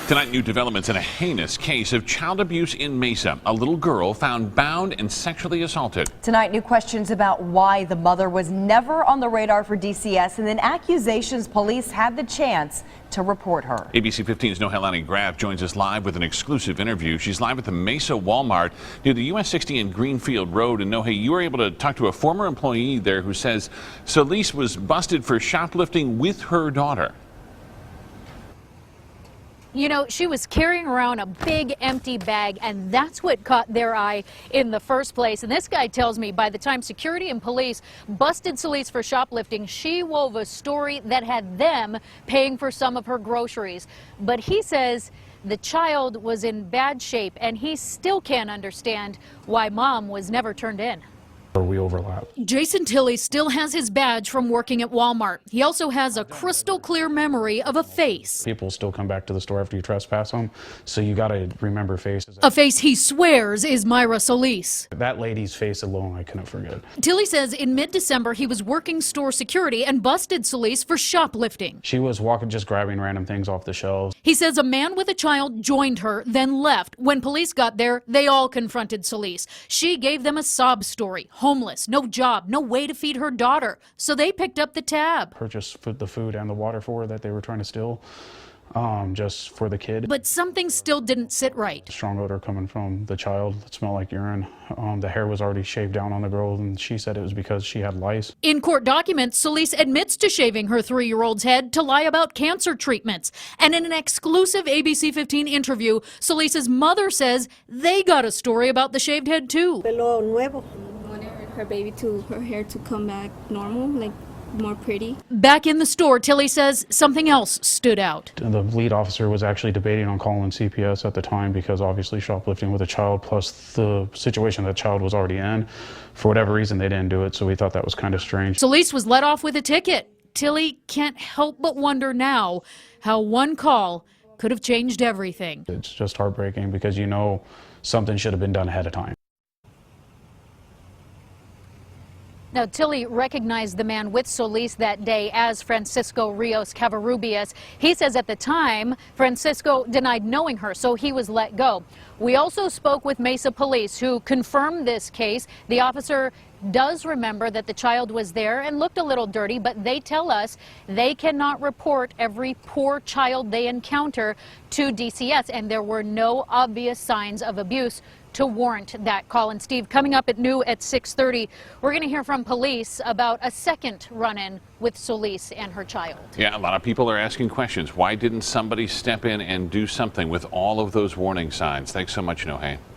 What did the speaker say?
Tonight, new developments in a heinous case of child abuse in Mesa. A little girl found bound and sexually assaulted. Tonight, new questions about why the mother was never on the radar for DCS, and then accusations police had the chance to report her. ABC 15's Nohelani Graff joins us live with an exclusive interview. She's live at the Mesa Walmart near the US 60 and Greenfield Road. And Nohe, you were able to talk to a former employee there who says Solis was busted for shoplifting with her daughter. You know, she was carrying around a big empty bag, and that's what caught their eye in the first place. And this guy tells me by the time security and police busted Solis for shoplifting, she wove a story that had them paying for some of her groceries. But he says the child was in bad shape, and he still can't understand why mom was never turned in. We overlap. Jason Tilley still has his badge from working at Walmart. He also has a crystal clear memory of a face. People still come back to the store after you trespass them, so you got to remember faces. A face he swears is Myra Solis. That lady's face alone I couldn't forget. Tilley says in mid-December he was working store security and busted Solis for shoplifting. She was walking, just grabbing random things off the shelves. He says a man with a child joined her, then left. When police got there, they all confronted Solis. She gave them a sob story. Homeless, no job, no way to feed her daughter. So they picked up the tab. Purchased the food and the water for her that they were trying to steal, just for the kid. But something still didn't sit right. Strong odor coming from the child that smelled like urine. The hair was already shaved down on the girl, and she said it was because she had lice. In court documents, Solis admits to shaving her 3-year-old's head to lie about cancer treatments. And in an exclusive ABC 15 interview, Solis's mother says they got a story about the shaved head too. Pelo nuevo. Her hair to come back normal, like more pretty. Back in the store, Tilley says something else stood out. The lead officer was actually debating on calling CPS at the time because obviously shoplifting with a child plus the situation that child was already in. For whatever reason, they didn't do it, so we thought that was kind of strange. Solis was let off with a ticket. Tilley can't help but wonder now how one call could have changed everything. It's just heartbreaking because you know something should have been done ahead of time. Now, Tilley recognized the man with Solis that day as Francisco Rios Cavarrubias. He says at the time, Francisco denied knowing her, so he was let go. We also spoke with Mesa Police, who confirmed this case. The officer does remember that the child was there and looked a little dirty, but they tell us they cannot report every poor child they encounter to DCS, and there were no obvious signs of abuse to warrant that call. And Steve, coming up at new at 6:30, we're going to hear from police about a second run-in with Solis and her child. Yeah, a lot of people are asking questions. Why didn't somebody step in and do something with all of those warning signs? Thanks so much, Nohe.